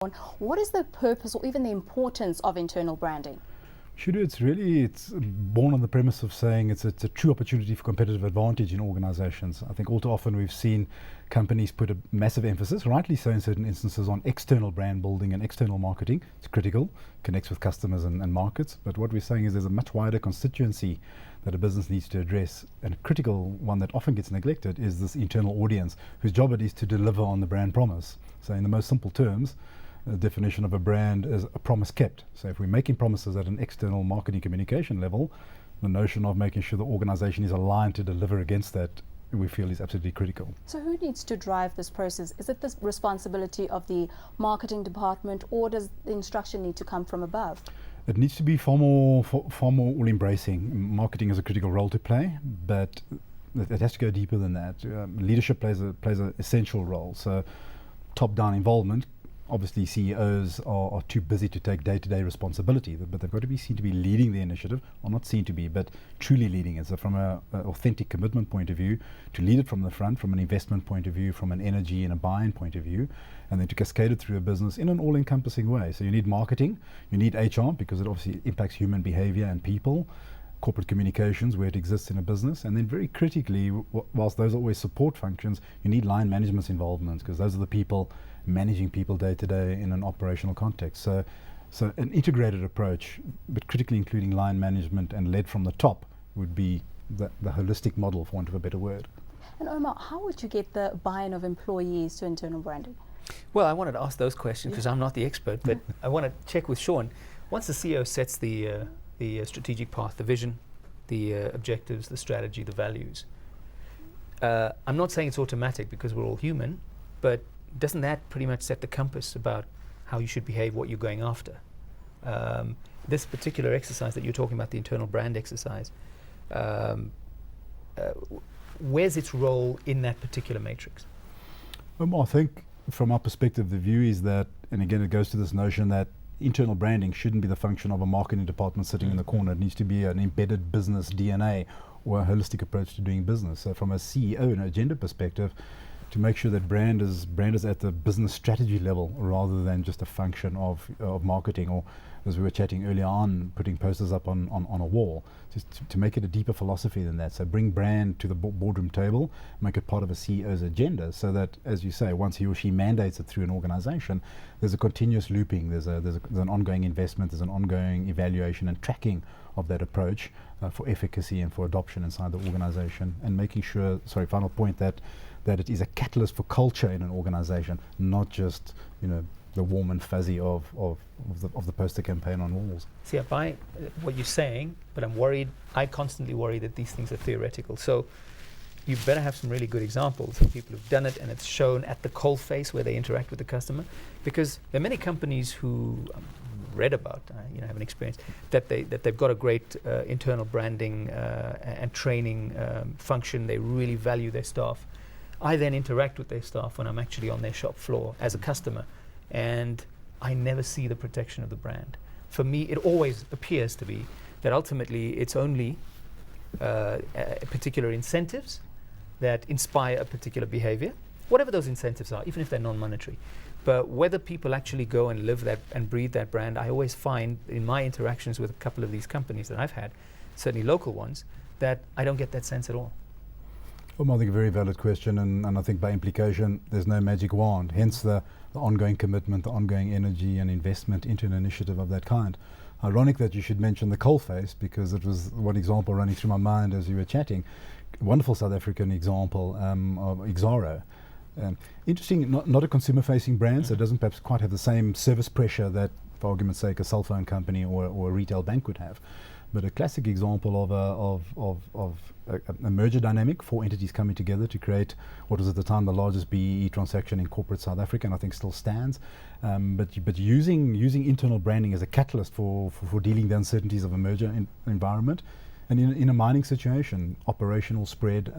Sean, what is the purpose or even the importance of internal branding? Shudu, it's born on the premise of saying it's a true opportunity for competitive advantage in organizations. I think all too often we've seen companies put a massive emphasis, rightly so in certain instances, on external brand building and external marketing. It's critical, connects with customers and markets, but what we're saying is there's a much wider constituency that a business needs to address, and a critical one that often gets neglected is this internal audience whose job it is to deliver on the brand promise. So in the most simple terms, the definition of a brand is a promise kept. So if we're making promises at an external marketing communication level, the notion of making sure the organization is aligned to deliver against that, we feel, is absolutely critical. So who needs to drive this process? Is it the responsibility of the marketing department, or does the instruction need to come from above? It needs to be far more all-embracing. Marketing has a critical role to play, but it has to go deeper than that. Leadership plays an essential role. So top-down involvement. Obviously, CEOs are too busy to take day-to-day responsibility, but they've got to be seen to be leading the initiative, or not seen to be, but truly leading it. So from an authentic commitment point of view, to lead it from the front, from an investment point of view, from an energy and a buy-in point of view, and then to cascade it through a business in an all-encompassing way. So you need marketing, you need HR, because it obviously impacts human behavior and people, corporate communications where it exists in a business, and then very critically, whilst those are always support functions, you need line management's involvement, because those are the people managing people day to day in an operational context. So an integrated approach, but critically including line management and led from the top, would be the holistic model, for want of a better word. And Omar, how would you get the buy-in of employees to internal branding? Well, I wanted to ask those questions because I'm not the expert, but I want to check with Sean. Once the CEO sets the strategic path, the vision, the objectives, the strategy, the values, I'm not saying it's automatic because we're all human, but doesn't that pretty much set the compass about how you should behave, what you're going after? This particular exercise that you're talking about, the internal brand exercise, where's its role in that particular matrix? I think from our perspective, the view is that, and again it goes to this notion that internal branding shouldn't be the function of a marketing department sitting in the corner. It needs to be an embedded business DNA or a holistic approach to doing business. So from a CEO and agenda perspective, to make sure that brand is at the business strategy level rather than just a function of marketing, or as we were chatting earlier on, putting posters up on a wall, just to make it a deeper philosophy than that. So bring brand to the boardroom table, make it part of a CEO's agenda, so that, as you say, once he or she mandates it through an organization, there's a continuous looping, there's an ongoing investment, there's an ongoing evaluation and tracking of that approach for efficacy and for adoption inside the organization, and making sure, final point, that it is a catalyst for culture in an organization, not just the warm and fuzzy of the poster campaign on walls. See, I buy what you're saying, but I'm worried. I constantly worry that these things are theoretical. So you better have some really good examples of people who've done it and it's shown at the coalface where they interact with the customer, because there are many companies who read about, have an experience that they've got a great internal branding and training function. They really value their staff. I then interact with their staff when I'm actually on their shop floor as a customer, and I never see the protection of the brand. For me, it always appears to be that ultimately it's only particular incentives that inspire a particular behavior, whatever those incentives are, even if they're non-monetary. But whether people actually go and live that and breathe that brand, I always find in my interactions with a couple of these companies that I've had, certainly local ones, that I don't get that sense at all. Well, I think a very valid question, and I think by implication there's no magic wand, hence the ongoing commitment, the ongoing energy and investment into an initiative of that kind. Ironic that you should mention the coalface, because it was one example running through my mind as you were chatting. Wonderful South African example of Exaro. Interesting, not a consumer-facing brand, so it doesn't perhaps quite have the same service pressure that, for argument's sake, a cell phone company or a retail bank would have. But a classic example of a merger dynamic, 4 entities coming together to create what was at the time the largest BEE transaction in corporate South Africa, and I think still stands. But using internal branding as a catalyst for dealing the uncertainties of a merger environment. And in a mining situation, operational spread,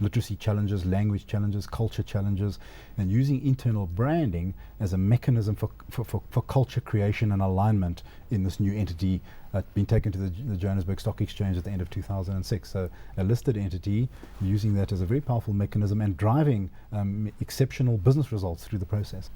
literacy challenges, language challenges, culture challenges, and using internal branding as a mechanism for culture creation and alignment in this new entity being taken to the Johannesburg Stock Exchange at the end of 2006. So a listed entity, using that as a very powerful mechanism and driving exceptional business results through the process.